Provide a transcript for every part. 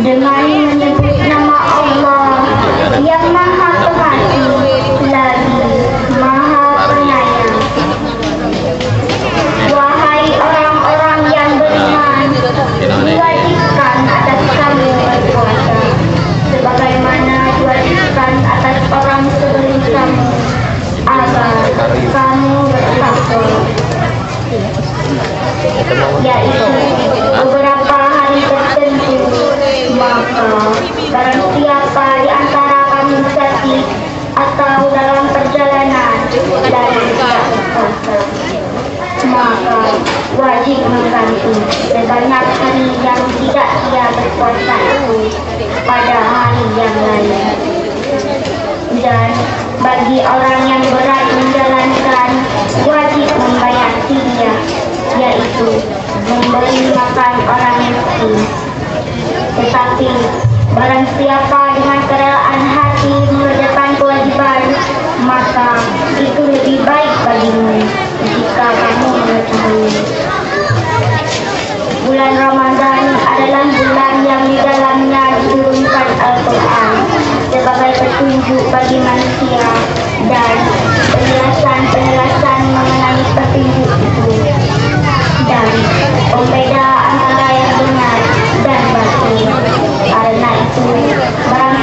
dengan menyebut nama Allah yang Maha Pengasih lagi Maha Penyayang. Wahai orang-orang yang beriman, diwajibkan atas kamu berpuasa sebagaimana diwajibkan atas orang sebelum kamu agar kamu bertakwa, yaitu beberapa hari tertentu. Maka barang siapa di antara kamu sakit atau dalam perjalanan dan tidak berpuasa, maka wajib mengganti sebanyak hari yang tidak ia berpuasa itu pada hari yang lain. Dan bagi orang yang berat menjalankan, wajib membayar fidyah, yaitu memberi makan orang miskin. Tetapi barang siapa dengan kerelaan hati mengerjakan kewajiban, maka itu lebih baik bagimu jika kamu mengetahui. Bulan Ramadan adalah bulan yang di dalamnya diturunkan Al-Quran sebagai petunjuk bagi manusia dan penjelasan mengenai petunjuk itu, dan pembeda antara yang benar dan batil. Karena itu, barang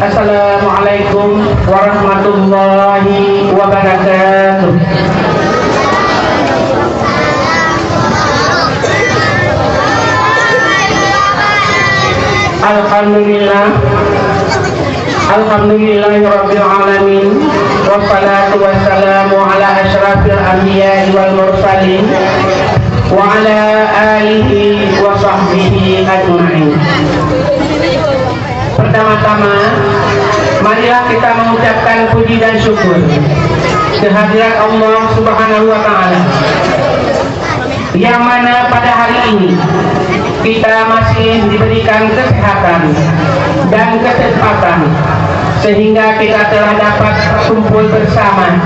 Assalamualaikum warahmatullahi wabarakatuh. Alhamdulillahirabbil alamin wassalatu wassalamu ala asyrafil anbiya'i wal mursalin wa ala alihi wa sahbihi ajma'in. Pertama-tama, marilah kita mengucapkan puji dan syukur kehadirat Allah Subhanahu wa Ta'ala, yang mana pada hari ini kita masih diberikan kesehatan dan kesempatan sehingga kita telah dapat berkumpul bersama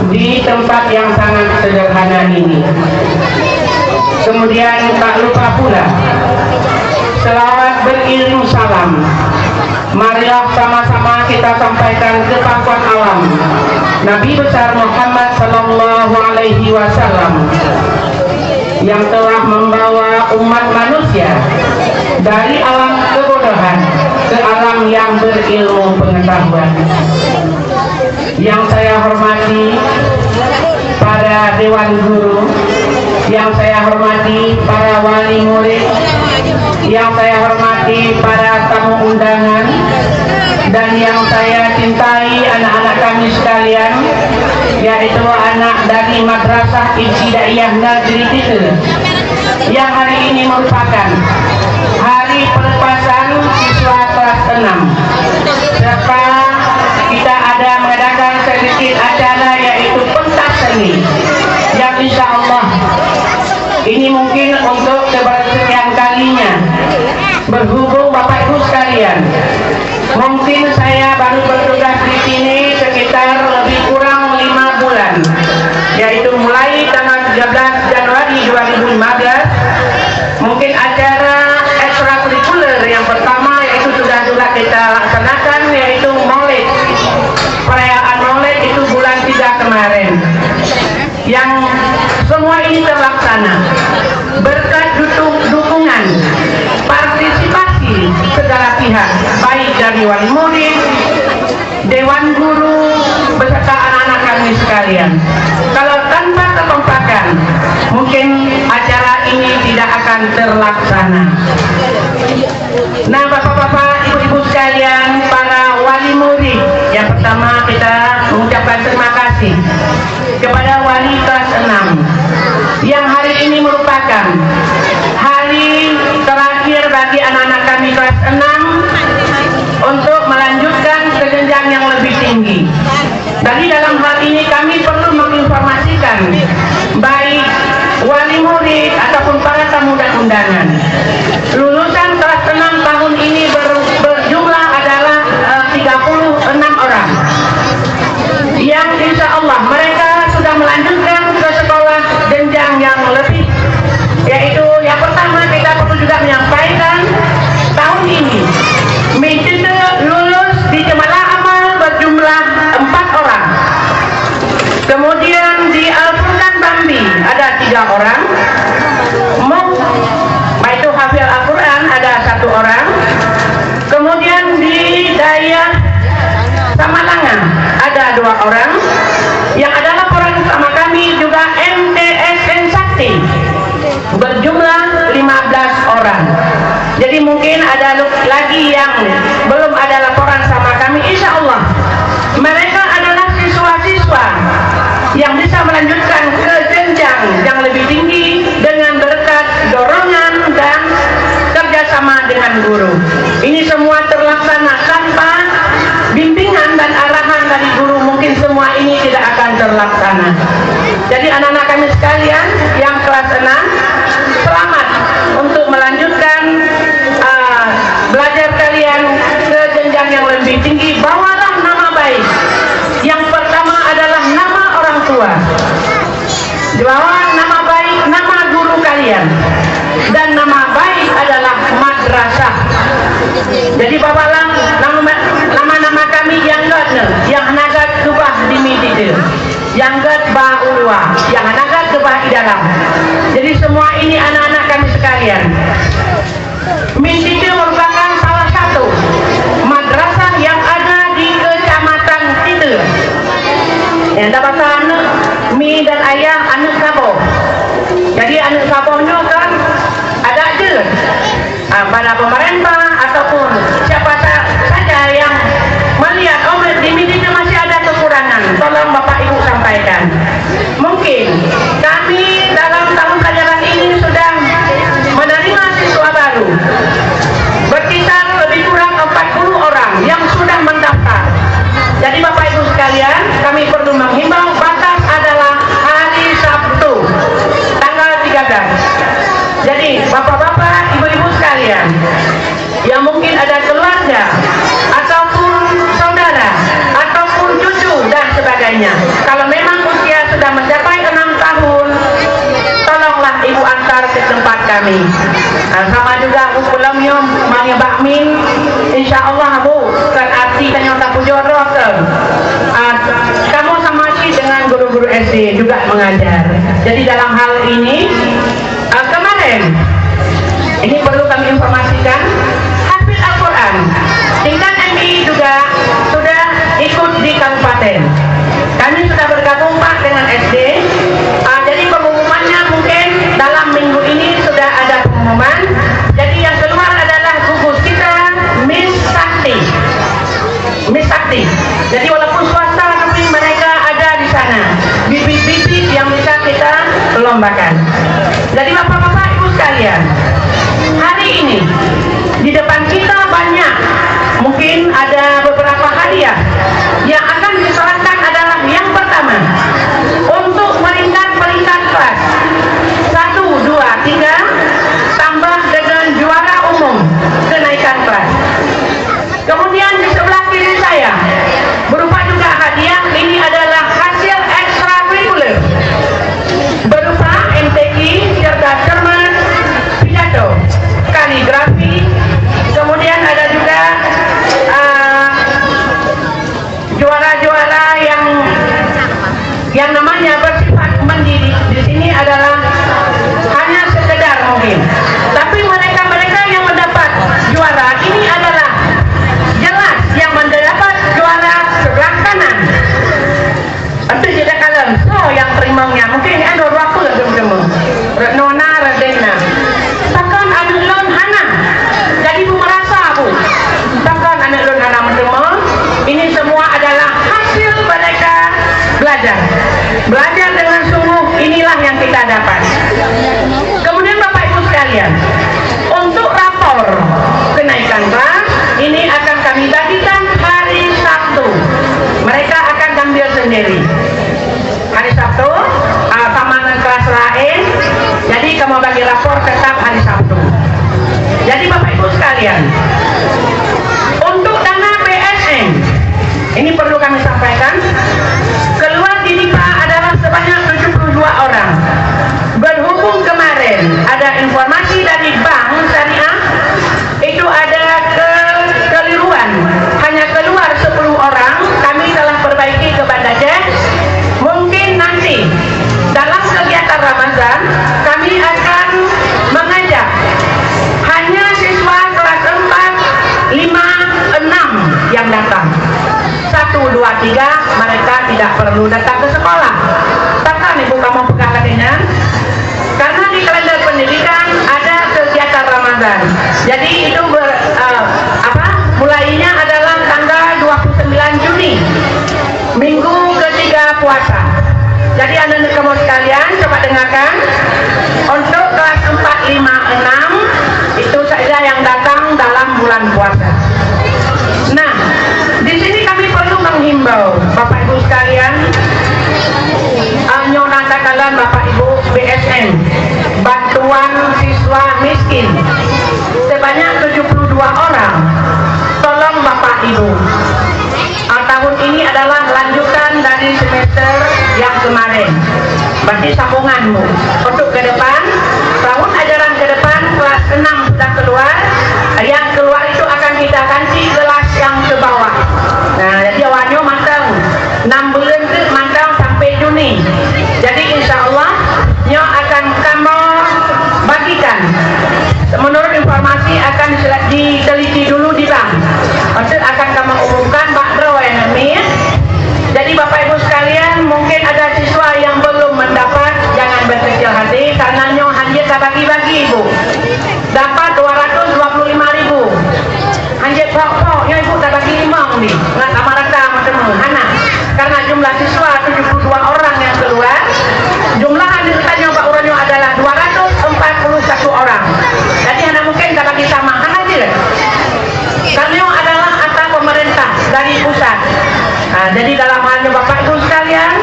di tempat yang sangat sederhana ini. Kemudian tak lupa pula selawat berilmu salam marilah sama-sama kita sampaikan ke pangkuan alam Nabi besar Muhammad sallallahu alaihi wasallam, yang telah membawa umat manusia dari alam kebodohan ke alam yang berilmu pengetahuan. Yang saya hormati para dewan guru, yang saya hormati para wali murid, yang saya hormati para tamu undangan, dan yang saya cintai anak-anak kami sekalian, yaitu anak dari Madrasah Ibtidaiyah Negeri Titel, yang hari ini merupakan hari pelepasan siswa kelas 6, serta kita ada mengadakan sedikit acara yaitu pentas seni, yang insya Allah ini mungkin untuk kebersekian kalinya. Berhubung Bapak Ibu sekalian, mungkin saya baru bertugas di sini sekitar lebih kurang 5 bulan, yaitu mulai tanggal 13 Januari 2015. Mungkin acara ekstrakurikuler yang pertama yaitu sudah kita laksanakan, yaitu Maulid. Perayaan Maulid itu bulan 3 kemarin, yang semua ini terlaksana berkat dukungan partisipasi segala pihak, baik dari wali murid, dewan guru, beserta anak-anak kami sekalian. Kalau tanpa kekompakan, mungkin acara ini tidak akan terlaksana. Nah, bapak-bapak, ibu-ibu sekalian, para wali murid, yang pertama kita mengucapkan terima kasih kepada wali kelas 6 yang hari ini merupakan hari terakhir bagi anak-anak kami kelas 6 untuk melanjutkan ke jenjang yang lebih tinggi. Jadi dalam hal ini kami perlu menginformasikan baik wali murid ataupun para tamu dan undangan. Lulusan kelas 6 tahun ini berjumlah adalah 36 orang, yang insya Allah mereka sudah melanjutkan ke sekolah jenjang yang lebih, yaitu yang pertama kita perlu juga menyampaikan tahun ini Mitide lulus di Jemalah Amal berjumlah 4 orang. Kemudian di Al-Furqan Bambi ada 3 orang. Itu hafil Al-Quran ada 1 orang. Kemudian di Daya Samalangan ada 2 orang, yang adalah orang sama kami juga MTSN Sakti berjumlah 15 orang. Jadi mungkin ada lagi yang belum ada laporan sama kami. Insya Allah mereka adalah siswa-siswa yang bisa melanjutkan ke jenjang yang lebih tinggi dengan berkat dorongan dan kerjasama dengan guru. Ini semua terlaksana tanpa bimbingan dan arahan dari guru, mungkin semua ini tidak akan terlaksana. Jadi anak-anak kami sekalian yang kelas 6, selamat untuk melanjutkan belajar kalian ke jenjang yang lebih tinggi. Bawalah nama baik. Yang pertama adalah nama orang tua, bawa nama baik, nama guru kalian, dan nama baik adalah madrasah. Jadi bawalah nama-nama kami yang yang nagat kubah di Mitide, yang ba ulwa, yang nagat kubah di dalam. Jadi semua ini anak-anak kami sekalian. Mitide merupakan salah satu madrasah yang ada di Kecamatan Titel. Yang dapat anak mi dan ayah anak saboh. Jadi anak sabohnya kan ada je pada pemerintah ataupun siapa saja yang melihat di Mitide masih ada kekurangan, tolong Bapak Ibu sampaikan. Mungkin kami dalam tahun pelajaran ini sudah menerima siswa baru berkisar lebih kurang 40 orang yang sudah mendaftar. Jadi Bapak Ibu sekalian, kami perlu menghimbau, batas adalah hari Sabtu tanggal 13. Jadi Bapak-bapak, Ibu-ibu sekalian yang mungkin ada keluarga ataupun saudara ataupun cucu dan sebagainya, kalau memang usia sudah mencapai 6 tahun, tolonglah Ibu antar ke tempat kami. Sama juga pulang nyom mangya bakmin, insya Allah Bu kan arti tanya tak pujoro kan. Kamu sama si dengan guru-guru SD juga mengajar. Jadi dalam hal ini kemarin Ini perlu kami informasikan, hafiz Al-Quran tingkat MI juga sudah ikut di kabupaten. Kami sudah bergabung Pak dengan SD. Jadi pengumumannya mungkin dalam minggu ini sudah ada pengumuman. Jadi yang keluar adalah gugus kita Miss Sakti. Miss Sakti. Jadi walaupun swasta tapi mereka ada di sana. Bibit-bibit yang bisa kita lombakan. Jadi Bapak-bapak Ibu sekalian, hari ini di depan kita banyak, mungkin ada beberapa hadiah yang akan diserahkan. Adalah yang pertama, untuk peringkat kelas 1, 2, 3 tambah dengan juara umum kenaikan kelas. Kemudian di sebelah kiri saya berupa juga hadiah, ini adalah hasil ekstrakurikuler berupa MTQ, cerdas cermat, pidato, kaligrafi, kemudian ada juga juara-juara yang namanya bersifat mendidik. Di sini adalah hanya sekedar mungkin, tapi mereka yang mendapat juara ini adalah jelas yang mendapat juara sebelah kanan. Itu tidak kalem. So yang terimanya mungkin ini ada dua puluh teman-teman. Nona Radena. Takkan anak lon Hana. Jadi Bu merasa Bu. Takkan anak lon Hana teman. Ini semua adalah hasil mereka belajar. Belajar dengan sungguh, inilah yang kita dapat. Kemudian Bapak Ibu sekalian, untuk rapor kenaikan kelas ini akan kami bagikan hari Sabtu. Mereka akan ambil sendiri. Hari Sabtu, sama dengan kelas lain. Jadi kamu bagi rapor tetap hari Sabtu. Jadi Bapak Ibu sekalian, untuk dana BSN, ini perlu kami sampaikan, keluar di DIPA adalah sebanyak 72 orang. Berhubung kemarin ada informasi dari Bank Syariah, itu ada kekeliruan, hanya keluar 10 orang. Kami telah perbaiki kepada Cek. Mungkin nanti dalam kegiatan Ramadan kami akan mengajak hanya siswa kelas 4, 5, 6 yang datang. 1, 2, 3 mereka tidak perlu datang ke sekolah. Takkan Ibu kamu pegang katanya? Karena di kalender pendidikan ada kegiatan Ramadan. Jadi itu mulainya adalah tanggal 29 Juni, minggu ketiga puasa. Jadi anak-anak kamu sekalian coba dengarkan. Untuk kelas 4, 5, 6 itu saja yang datang dalam bulan puasa. Nah, di sini kami perlu menghimbau Bapak Ibu sekalian, nyonata kalian Bapak Ibu BSN, bantuan siswa miskin sebanyak 72 orang. Tolong Bapak Ibu, tahun ini adalah lanjutan dari semester yang kemarin, berarti sambunganmu untuk ke depan. Tahun ajaran ke depan kelas 6 sudah keluar, yang keluar itu akan kita ganti kelas yang ke bawah. Nah, jadi awalnya matang 6 bulan itu matang sampai Juni. Jadi insya Allah nyo akan kamu bagikan. Menurut informasi akan diteliti dulu di bank. Maksud akan kamu umumkan Bakro Enemi. Jadi Bapak Ibu sekalian, mungkin ada siswa yang belum mendapat, jangan berkecil hati karena nyo hanya tak bagi-bagi Ibu. Dapat 225.000. Hanya pokok nyo Ibu tak bagi 5 nih. Nggak sama-rata teman-teman. Hana. Karena jumlah siswa 72 orang yang keluar, jumlah anggotanya Pak Uranyo adalah 241 orang. Jadi Hana mungkin tak bagi sama Hana aja. Karena adalah atas pemerintah dari pusat. Nah, jadi dalam halnya Bapak Ibu sekalian,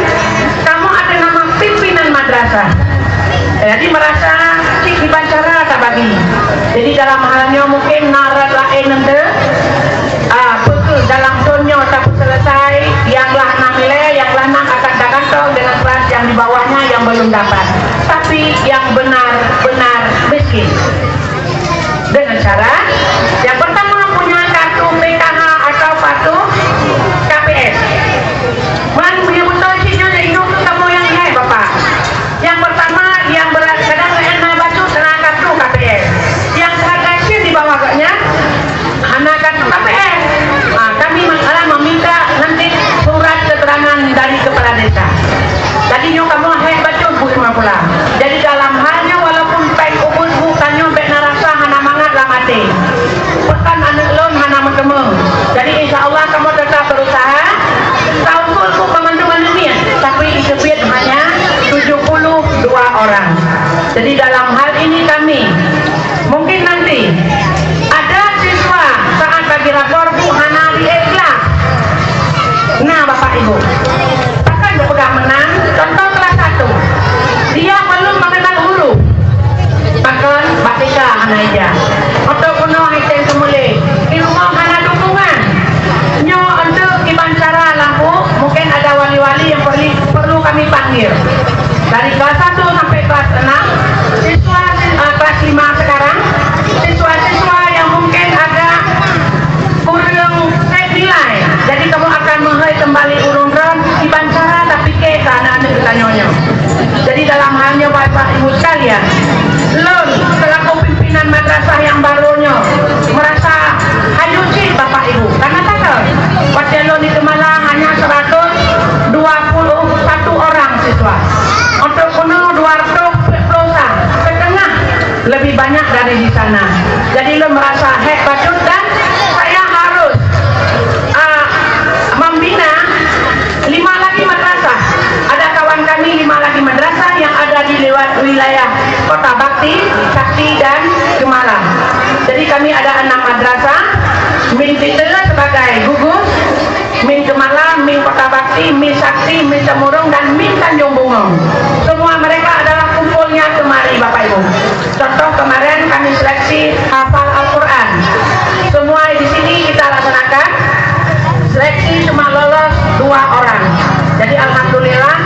kamu ada nama pimpinan madrasah. Jadi merasa cik dibacara tak bagi. Jadi dalam halnya mungkin narat lain nanti, pukul dalam tonyo tak selesai, yang lah 6 nilai, yang lah 6 akan datang dengan kelas yang di bawahnya yang belum dapat. Tapi yang benar-benar miskin. Dengan cara yang pertama punya kartu PKH atau kartu KPS. Man punya betul sihnya itu kamu yang ini Bapak. Yang pertama yang berat kadang enak baju karena kartu KPS. Yang kamu. Jadi insya Allah kamu tetap berusaha. Tahunku teman-teman dunia, tapi disebut hanya 72 orang. Jadi dalam hal ini kami mungkin nanti ada siswa saat bagi rapor Bu Hana di kelas. Nah Bapak Ibu, akan sudah menang. Contoh kelas 1, dia belum mengenal huruf. Akan batika Hanaija atau kuno haiten semule ilmu Hana dukungan nyo untuk Ibancara lampu. Mungkin ada wali-wali yang perlu kami panggil dari kelas 1 sampai kelas 6, siswa kelas 5 sekarang, siswa-siswa yang mungkin agak kurang nilai. Jadi kamu akan menghai kembali urun-urun Ibancara tapi ke anak-anak kita nyonya. Jadi dalam halnya Bapak Ibu sekalian, lon selaku pimpinan madrasah yang barunya merasa hayuci Bapak Ibu karena takut pada lon di Malang hanya 121 orang siswa untuk penuh 200 pelosa setengah lebih banyak dari di sana. Jadi lo merasa hebat dan saya harus membina 5 lagi madrasah. Ada kawan kami 5 lagi madrasah yang ada di wilayah Kota Bakti, Sakti dan Gemalang. Jadi kami ada 6 madrasah, Min Pitela sebagai gugus, Min Gemalang, Min Kota Bakti, Min Sakti, Min Temurung dan Min Tanjung Bungo. Semua mereka adalah kumpulnya kemari Bapak Ibu. Contoh kemarin kami seleksi hafal Al-Quran. Semua di sini kita laksanakan. Seleksi cuma lolos 2 orang. Jadi alhamdulillah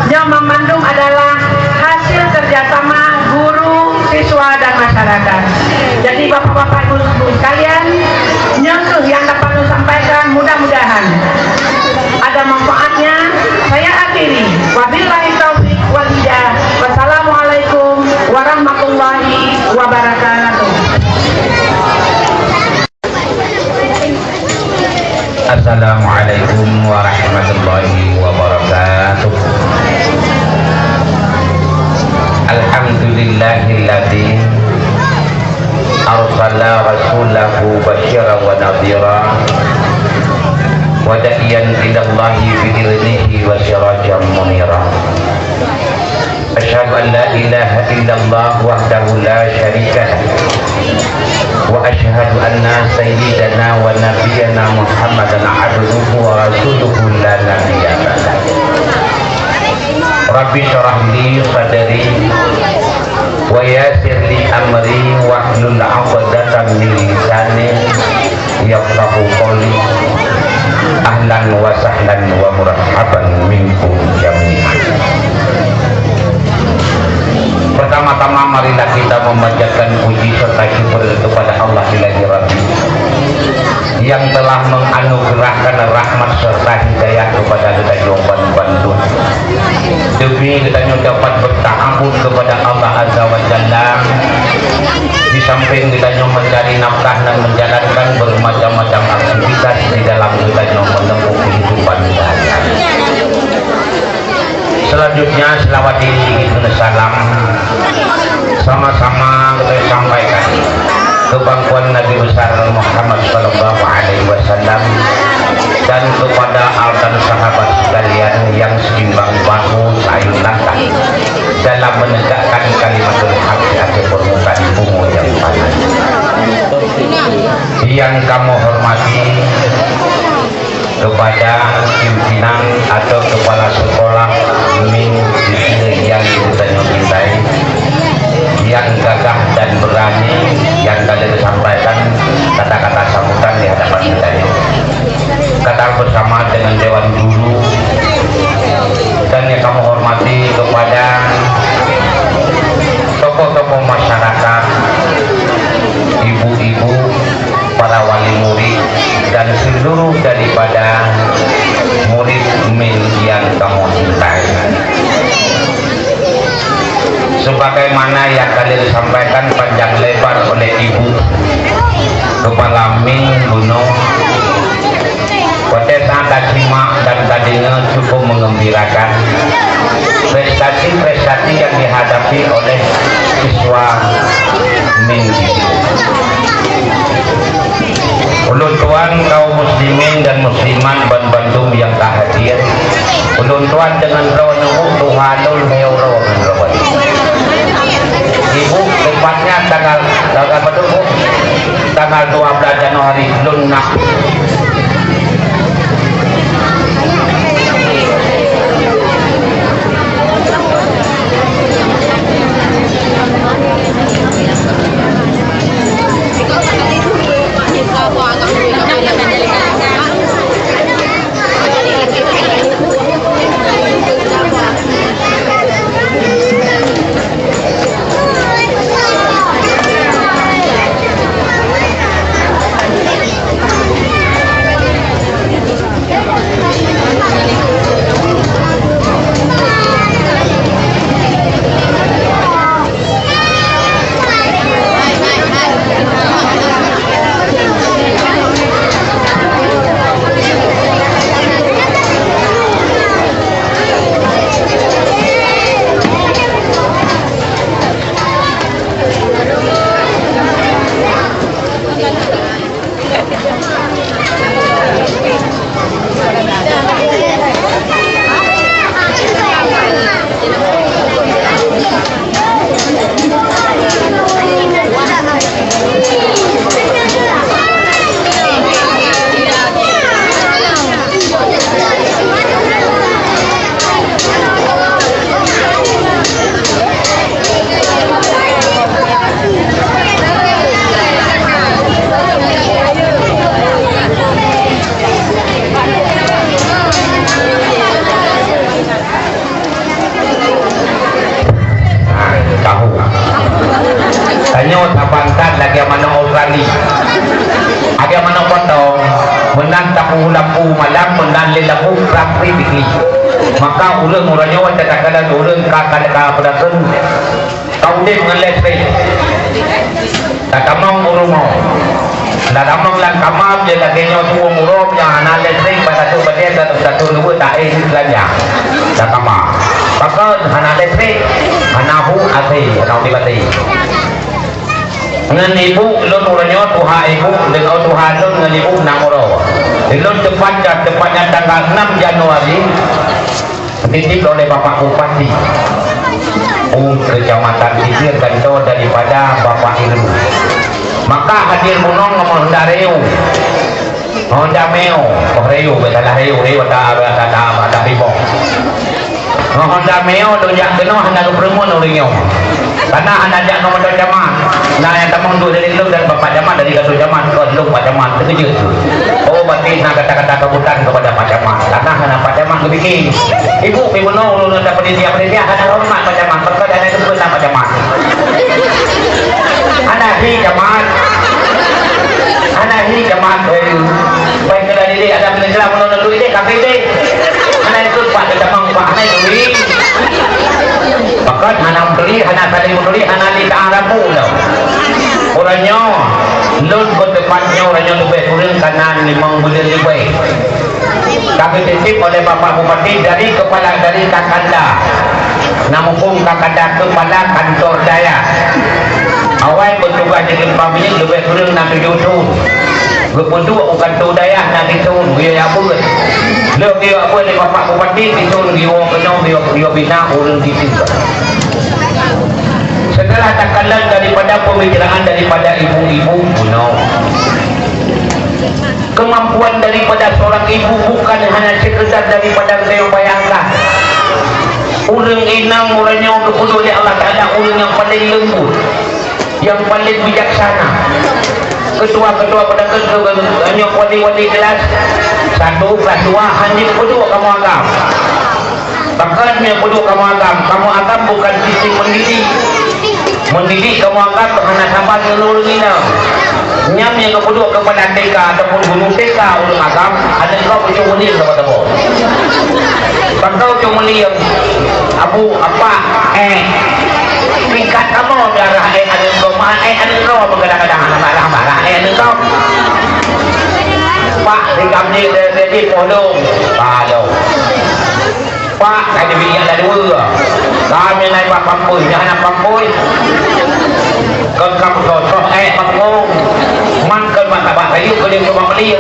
yang memandung adalah hasil kerjasama guru, siswa dan masyarakat. Jadi bapak-bapak ibu sekalian, nyusuh yang dapat saya sampaikan mudah-mudahan ada manfaatnya. Saya akhiri. Wabillahi taufiq wal hidayah. Wassalamualaikum warahmatullahi wabarakatuh. Assalamualaikum warahmatullahi wabarakatuh. Alhamdulillahilladzi arsala rasulahu basyiran wa nadhira wa da'iyan ilallahi bi'idhnihi wa sirajan munira. Asyhadu an la ilaha illallah wahdahu la syarika lah wa asyhadu anna sayyidana wa nabiyyana Muhammadan abduhu wa rasuluhu la nabiyya ba'dah. Rabbi syrah li sadri wa yassir li amri wahlul 'uqdatam min lisani yafqahu qawli. Ahlan wa sahlan wa marhaban minkum jami'an. Pertama-tama marilah kita memanjatkan puji serta syukur kepada Allah Ilahi Rabbi yang telah menganugerahkan rahmat serta hidayah kepada kita Jombang Bandung. Demi kita dapat berta'abud kepada Allah Azza wa Jalla, di samping kita mencari nafkah dan menjalankan bermacam-macam aktivitas di dalam kita menempuh kehidupan sehari-hari. Selanjutnya selawat diri salam sama-sama kita sampaikan ke pangkuan Nabi besar Muhammad sallallahu alaihi wasallam dan kepada al dan sahabat sekalian yang seimbang bahu sayun langkah dalam menegakkan kalimatul haq di atas permukaan bumi yang panas. Yang kamu hormati kepada pimpinan atau kepala sekolah Min di sini yang kita cintai, yang gagah dan berani, yang tadi disampaikan kata-kata sambutan di hadapan kita ini. Kata bersama dengan Dewan Guru dan yang kamu hormati kepada tokoh-tokoh masyarakat, ibu-ibu, para wali murid dan seluruh daripada murid Min yang kamu cintai. Sebagaimana yang tadi disampaikan panjang lebar oleh Ibu Kepala Min Gunung, pada saat simak dan tadinya cukup mengembirakan prestasi-prestasi yang dihadapi oleh siswa Min di sini. Ulun tuan tanggal 12 Januari lunak. Lampu malam menalil lampu rapri bikli maka ulang muranya wajah takkan ulang kakak berakan kau deh mengelet tak kamang urumau tak kamang lang kamam je lagi nyawa tua murom yang anak letring pada tu badan satu dua tak lagi tak kamang maka anak letring anahu asih anak dibati ngan ibu lon uranya tuha ibu dengan tuha lon ngan ibu namuro lon tepatnya tanggal 6 Januari dititip oleh Bapak Bupati Kecamatan Sisir Ganto daripada Bapak Ilmu maka hadir munong ngomong dareu Honda Meo Reu besalah Reu ada bibong Honda Meo donjak kena hendak bermun orangnya karena anak jak nomor jaman nah yang tamang dua dari lu dan Bapak Jaman dari Gatot Jaman ke lu Pak Jaman terkejut oh berarti nak kata-kata kebutan kepada Pak Jaman karena anak Pak Jaman kebikin ibu no lu dapat dia anak hormat Pak Jaman berkat anak itu benar Pak Jaman anak hi Jaman baik dari dia ada menjelang menolak duit dia kaki dia anak itu Pak Jaman Pak anak itu bahkan anak beli, anak saling beli, anak di Arabu lah. Orangnya, lon bertepatnya orangnya lebih kurang kanan 5 bulan lebih. Kami titip oleh Bapak Bupati dari Kakanda, namun Kakanda kepala kantor daya. Awal bertugas di Kempamini lebih kurang 7 tahun. Berpunduk kantor daya nak tahun dia apa? Lek dia apa ni Bapak Bupati tahun dia bina orang di situ. Setelah takalan daripada pemikiran daripada ibu-ibu kemampuan daripada seorang ibu bukan hanya sekedar daripada beliau bayangkan orang inang orangnya untuk oleh Allah Ta'ala orang yang paling lembut yang paling bijaksana ketua-ketua pada hanya wali-wali kelas 1, kelas 2 hanya kedua kamu agam bahkan yang kedua kamu agam bukan sisi mendidik kamu agam hanya sampai seluruh ini nyam yang kedua kepada TK ataupun gunung TK orang agam ada kau punya mulia kepada kau kau punya mulia abu apa tingkat kamu darah ada kau kadang-kadang marah ada kau Pak di kami di Podong Pak ada bilik ada 2 kami naik Pak Pampuy jangan Pampuy kekam sosok Pampuy mankan mata kayu kalian coba beli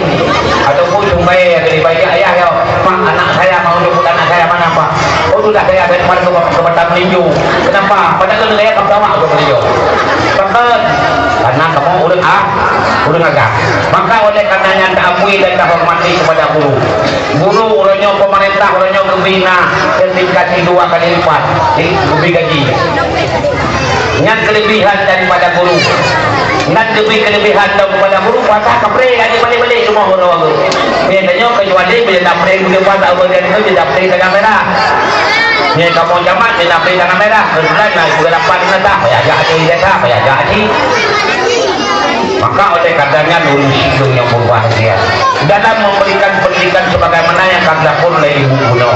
ataupun sumbai dari bayi ayah ya Pak anak saya mau jemput anak saya mana Pak oh sudah saya ada kemarin ke Batam Ninju kenapa padahal saya kamu tahu aku beli bahkan karena kamu udah agak. Maka oleh karenanya taakui dan hormati kepada guru. Guru ulangnya pemerintah, ulangnya gembina dan dikasih 2 kali lipat lebih gaji. Yang kelebihan daripada guru. Ngan lebih kelebihan daripada guru pasal kapre aja balik-balik semua orang. Biasanya kecuali bila dapre dia pasal bagian itu dia dapre tengah merah. Ni kamu jamat dia dapre tengah merah. Kemudian juga dapat nada ya jadi dah ya jadi. Maka oleh karenanya nurul hidup yang berbahagia dalam memberikan pendidikan sebagaimana yang kagak pun oleh ibu kuno.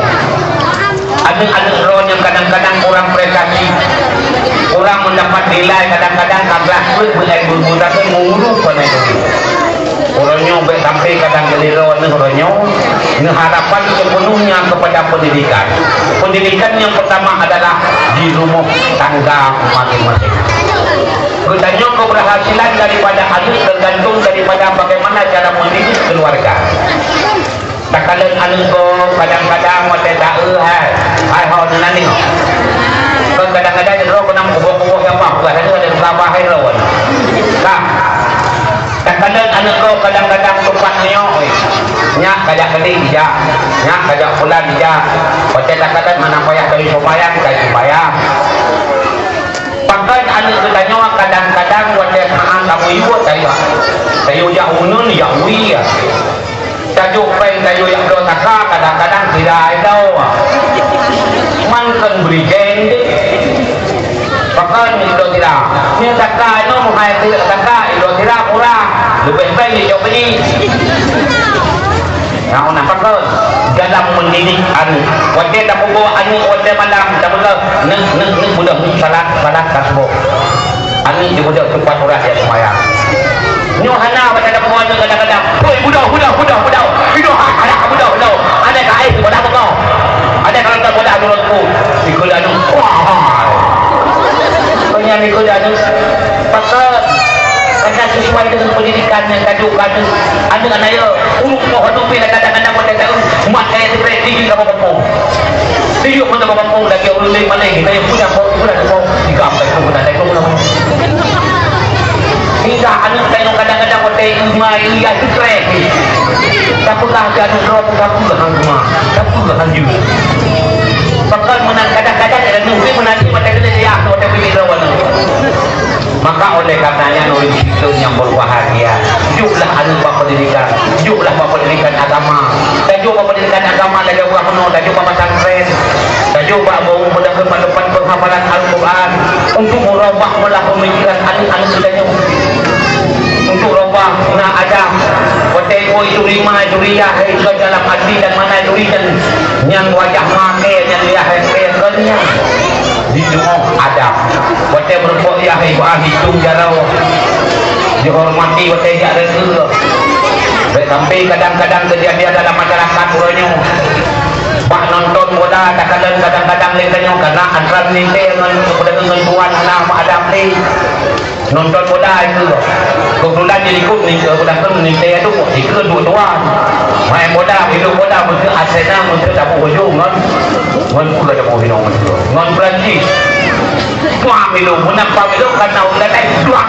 Ada roh yang kadang-kadang kurang prestasi, kurang mendapat nilai, kadang-kadang kagak pun boleh berbudak mengurus pada itu. Orangnya sampai kadang geliro orangnya harapan sepenuhnya kepada pendidikan. Pendidikan yang pertama adalah di rumah tangga masing-masing. Kemudian keberhasilan daripada anak tergantung daripada bagaimana cara mendidik keluarga. Tak kala anak ko kadang-kadang mata tak hai hau nani no. Kadang-kadang ro ko nam kubuk-kubuk yang apa bukan ada berapa hai ro. Nah. Tak kala anak ko kadang-kadang tempat nyo nya kajak kali dia nya kajak bulan dia. Mata tak kala mana payah dari supaya pakai anak ketanya kadang-kadang wajah haan kamu ibu tayo yang unun yang wia tayo pen tayo yang do taka kadang-kadang tidak ada mankan berigen pakai itu tidak ni taka itu muhai tidak taka itu tidak murah lebih baik ni jauh beli yang nak pakai dalam mendidik anak wajah tak bawa anak wajah malam tak betul nek budak salat tasbih anak dia budak cepat urang dia sembahyang nyo hana macam ada bawa kadang-kadang oi budak hidup ada budak ada kai budak kau ada kalau tak budak turunku ikut anu wah punya ikut anu pasal karena sesuai dengan pendidikan yang kadang-kadang anak-anak yo urut pohon tu kadang-kadang pada mak saya seperti ini kamu kampung. Tiup pun tak kampung lagi urut lain mana kita yang punya pun digam tak pun ada pun. Hingga anak saya kadang-kadang hotel mai ia stress. Taplah ada drop kamu dengan rumah. Kamu dengan juga. Pakal menang kadang-kadang ada mungkin menanti pada dia hotel pilih lawan. Maka oleh karenanya nurul hidup yang berbahagia jumlah anugerah pendidikan jumlah pendidikan agama dan juga pendidikan agama dari buah penuh dan juga pesantren dan juga mau mendapatkan depan penghafalan Al-Quran untuk merubah pola pemikiran anak-anak sudahnya untuk merubah nak ada wateko itu lima juriyah ke dalam hati dan mana juridan yang wajah makai yang lihat kerja di rumah ada wate berbuat ya ibu hitung jarau dihormati wate jak reza sampai kadang-kadang kejadian dalam masyarakat orangnya pak nonton bola kadang-kadang lengkanya karena antara ninte dengan tuan anak ada play nonton bola itu kebetulan jadi ikut ni kebetulan ninte itu ikut dua tuan main bola hidup bola mesti Arsenal mesti dapat hujung kan pula dapat hujung non Perancis wah minum menampak minum karena udah naik dua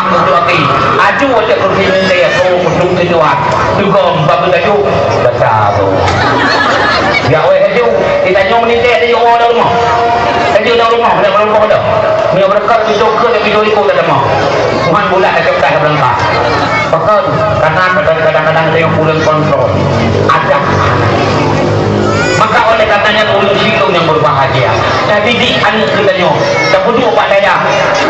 mesti lagi aju aja kursi ninte itu untuk kedua juga bagus aju dasar ya weh aju kita nyom ninte ada yang orang rumah aju dah rumah dah ni berkat itu ke video itu dah rumah Tuhan bulat ada kat berangkat bahkan karena kadang-kadang dia pulang kontrol ada maka oleh katanya nurul hidup yang berbahagia jadi di anak kitanya tak perlu pak daya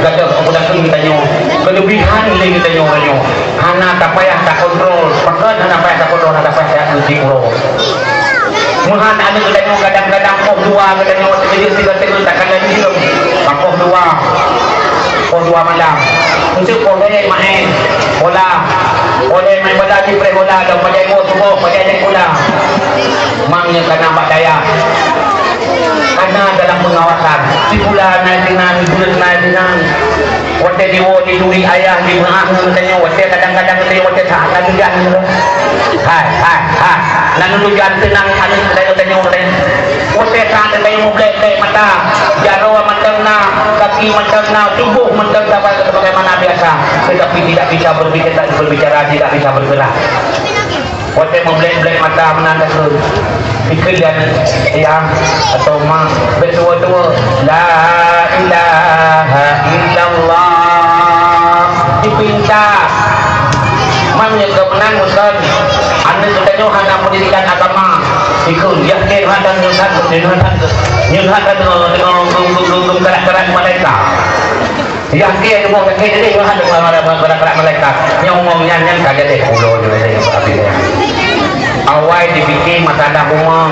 kata kemudian kitanya kelebihan nilai kitanya orangnya anak tak payah tak kontrol bahkan anak payah tak kontrol anak payah tak uji uro muhan anak kitanya kadang-kadang kok dua katanya tiga tak kena hidup kok dua malam untuk boleh main bola boleh main bola di bola dan pada semua pada bola mangnya kena mak daya karena dalam pengawasan di bulan hotel di duri ayah di menang katanya hotel kadang-kadang katanya hotel lalu jangan hai lalu jangan tenang anu tanya Ose saat tayo mo blek mata, jarawa matang na, kaki matang na, tubuh matang na bagaimana biasa, tetapi tidak bisa berbicara, tidak bisa bergerak. Ose mo blek mata menanda tu, pikir dan yang atau mah bertua la ilaha illallah dipinta, mamnya kemenang musan, anda sudah nyohan pendidikan agama. Ikut yakin hadang nyuhan dengan gerak-gerak malaikat. Yakin mau yakin jadi nyuhan dengan gerak-gerak malaikat. Ngomongnya yang kagak deh pulau jadi abis. Awal dibikin masalah umum,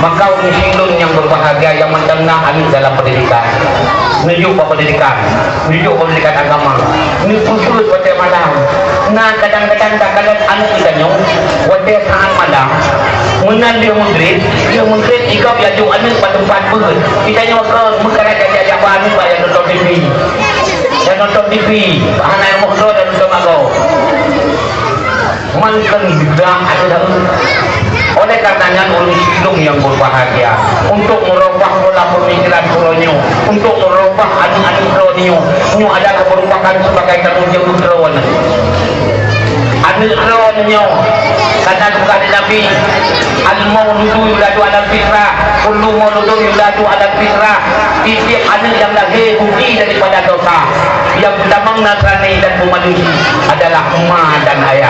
maka usilun yang berbahagia yang mendengar alih dalam pendidikan, menuju pendidikan agama, ini khusus pada malam. Nah kadang-kadang anak kita nyong, pada saat malam, menan dia mundrit ikap ya jung anak pada tempat berut. Kita nyong ke mengkarat jajak bahan pak yang nonton TV, anak yang mau dan nonton magau. Mantan bidang ada oleh karenanya ulis hidung yang berbahagia untuk merubah pola pemikiran kolonio, untuk merubah anu-anu kolonio. Ini adalah merupakan sebagai tanggung jawab kolonio. Anu kolonio kata juga Nabi, al-mauludu yuladu ala fitrah, kullu mauludu yuladu ala fitrah. Setiap anak yang lahir suci daripada dosa. Yang pertama Nasrani dan Majusi adalah emak dan ayah,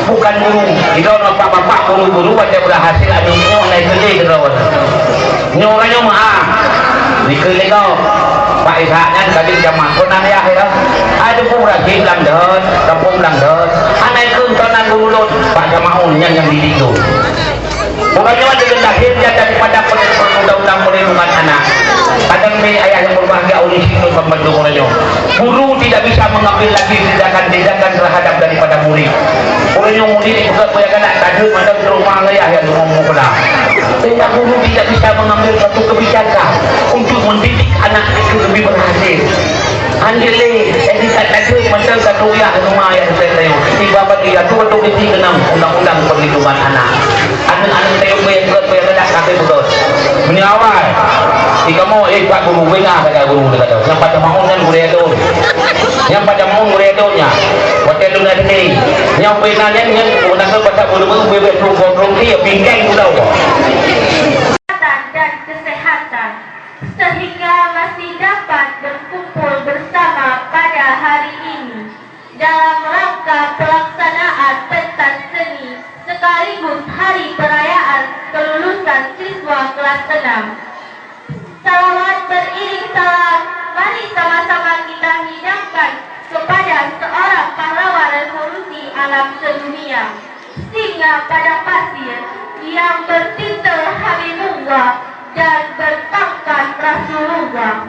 bukan guru. Tidak bapak guru wajah berhasil anunya naik kerja kerawat. Nyoranya mah dikeliling kau. Pak Ishaknya tadi zaman konan ya hilang. Ada pun rajin langdon, kampung langdon. Anak itu konan guru Pak Jamaun yang dididik. Bukannya ada lahirnya daripada undang-undang perlindungan anak. Kadang ini ayah yang berbahagia oleh sini pembantu orangnya. Guru tidak bisa mengambil lagi tindakan terhadap daripada murid. Orangnya murid itu supaya kena tadi macam rumah ayah yang ngomong pula. Sehingga guru tidak bisa mengambil satu kebijakan untuk mendidik anak itu lebih berhasil. Anjali, edikat lagi macam satu ya rumah yang saya tahu. Tiba dia tu untuk kena undang-undang perlindungan anak. Anak-anak saya bayar redak kaki betul. Ini awal. Jika mau Pak guru bengah kata guru kata. Yang pada mau kan guru itu. Yang pada mau guru itunya. Hotel lu nanti. Yang benarnya yang nak pada guru bebek rong dia bingkai pulau. Dan kesehatan sehingga masih dapat berkumpul bersama pada hari ini dalam rangka pelaksanaan pentas seni sekaligus hari perayaan kelulusan siswa kelas 6. Salawat beriring salam, mari sama-sama kita hidangkan kepada seorang pahlawan revolusi alam sedunia, singa pada pasir yang bertitel Habibullah dan berpangkat Rasulullah.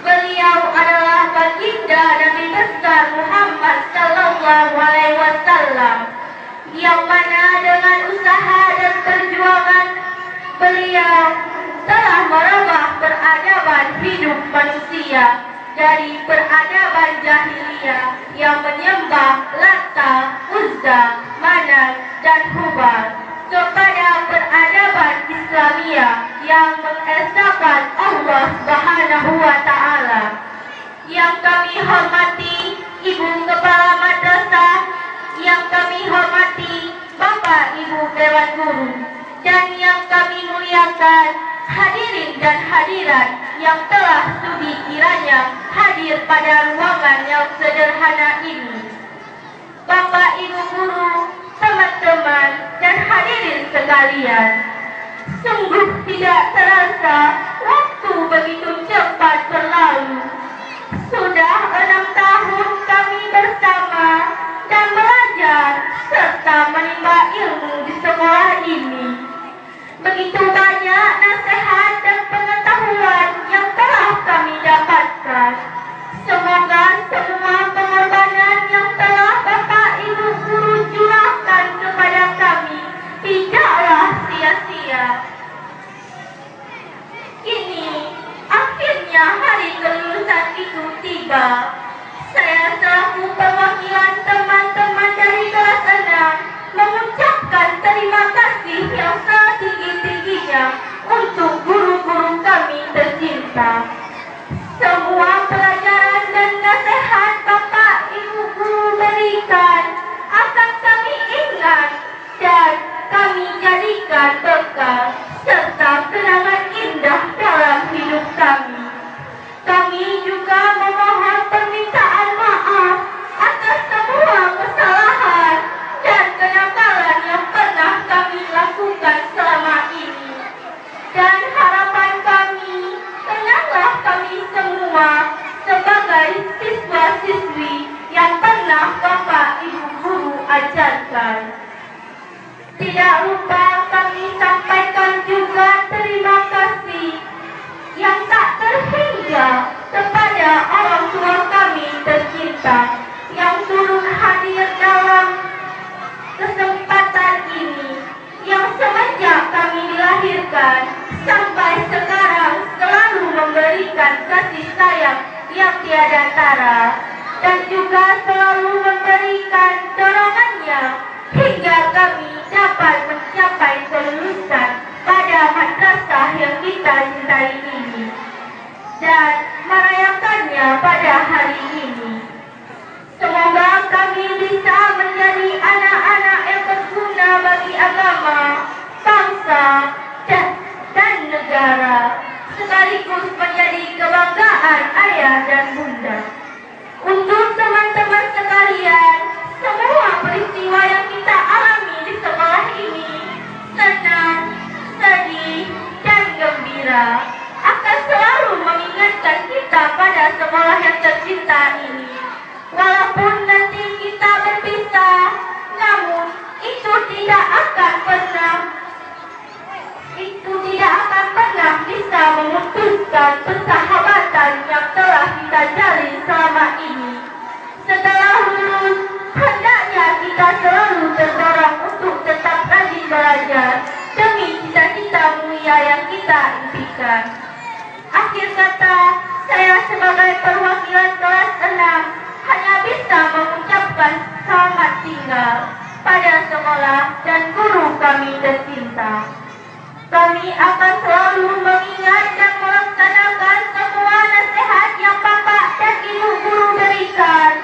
Beliau adalah baginda Nabi besar Muhammad Sallallahu Alaihi Wasallam, yang mana dengan usaha dan perjuangan beliau telah merubah peradaban hidup manusia dari peradaban jahiliyah yang menyembah Lata, Uzza, Manat, dan Hubal kepada peradaban Islamiyah yang mengesahkan Allah Subhanahu wa Ta'ala. Yang kami hormati Ibu Kepala Madrasah, yang kami hormati Bapak Ibu Dewan Guru, dan yang kami muliakan hadirin dan hadirat yang telah sudi kiranya hadir pada ruangan yang sederhana ini. Bapak Ibu Guru, teman-teman dan hadirin sekalian, sungguh tidak terasa waktu begitu cepat berlalu. Sudah 6 tahun kami bersama dan belajar serta menimba ilmu di sekolah ini. Begitu banyak nasihat dan pengetahuan yang telah kami dapatkan. Semoga semua pengorbanan yang telah Bapak Ibu Guru curahkan kepada kami tidaklah sia-sia. Kini akhirnya hari kelulusan itu tiba. Saya selaku perwakilan teman-teman dari kelas 6 ajarkan. Tidak lupa kami sampaikan juga terima kasih yang tak terhingga kepada orang tua kami tercinta yang turut hadir dalam kesempatan ini, yang semenjak kami dilahirkan sampai sekarang selalu memberikan kasih sayang yang tiada tara, dan juga selalu memberikan dorongannya hingga kami dapat mencapai kelulusan pada madrasah yang kita cintai ini dan merayakannya pada hari ini. Semoga kami bisa menjadi anak-anak yang berguna bagi agama, bangsa, dan negara, sekaligus menjadi kebanggaan ayah dan bunda. Untuk teman-teman sekalian, semua peristiwa yang kita alami di sekolah ini, senang, sedih, dan gembira, akan selalu mengingatkan kita pada sekolah yang tercinta ini. Walaupun nanti kita berpisah, namun itu tidak akan pernah bisa memutuskan persahabatan yang telah kita jalin selama ini. Setelah lulus, hendaknya kita selalu terdorong untuk tetap rajin belajar demi cita-cita mulia yang kita impikan. Akhir kata, saya sebagai perwakilan kelas 6 hanya bisa mengucapkan selamat tinggal pada sekolah dan guru kami tercinta. Kami akan selalu mengingat dan melaksanakan semua nasihat yang Bapak dan Ibu guru berikan.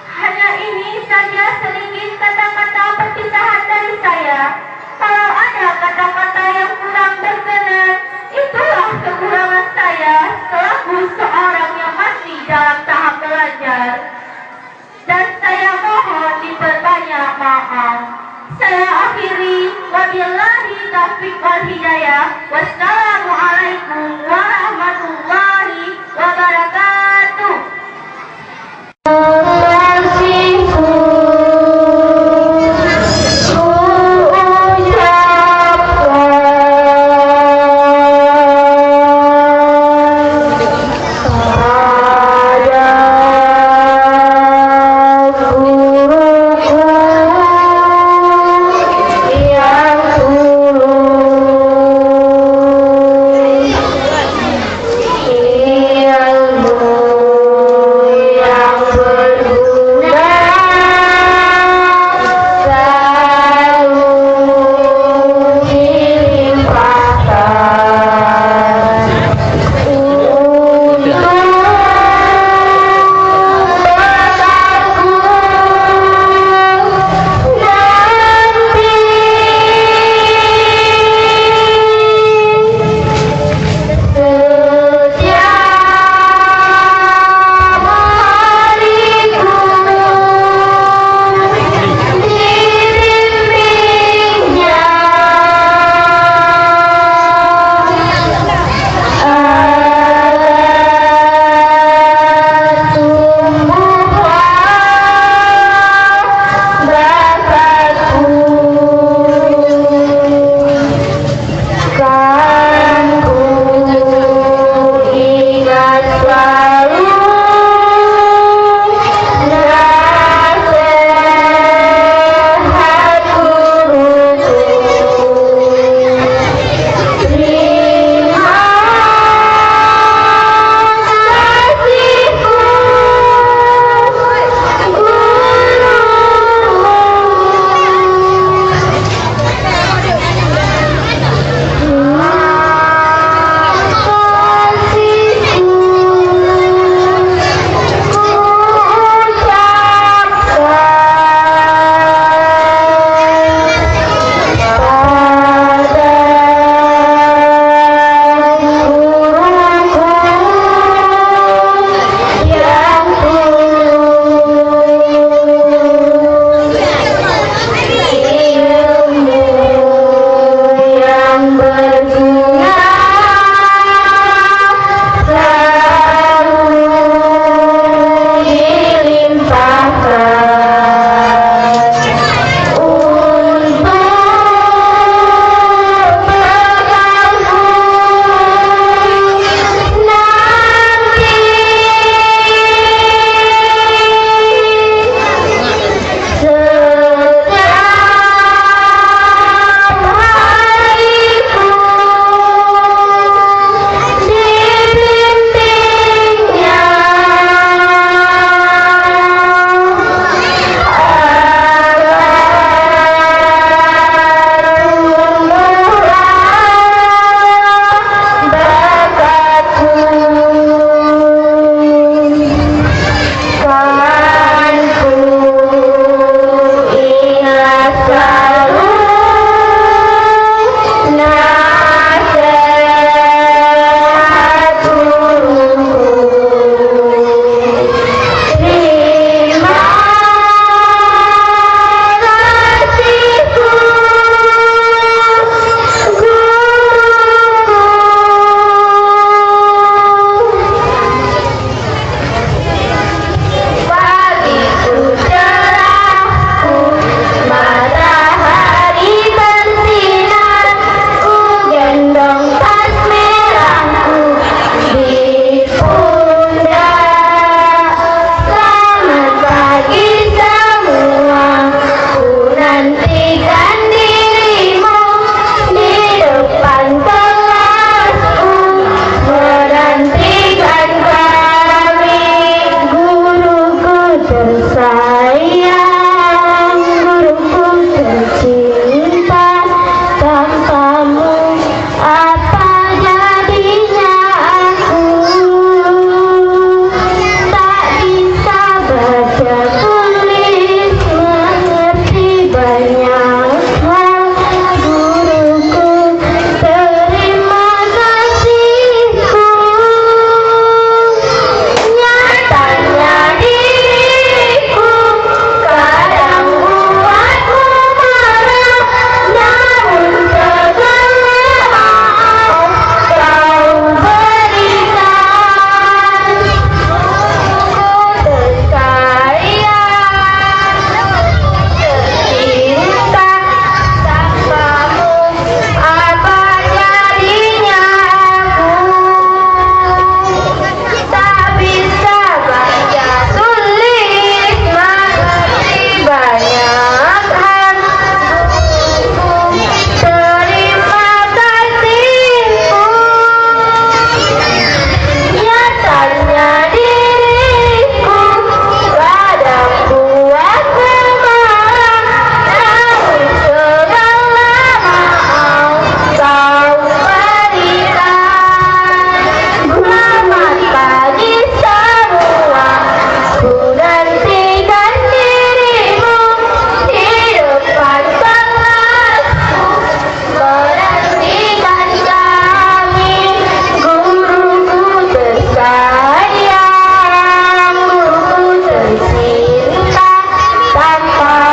Hanya ini saja sedikit kata-kata perpisahan dari saya. Kalau ada kata-kata yang kurang berkenan, itulah kekurangan saya selaku seorang yang masih dalam tahap belajar. Dan saya mohon diperbanyak maaf. Saya akhiri, wabillahi taufiq wal hidayah. Wassalamualaikum warahmatullahi wabarakatuh. Yang apa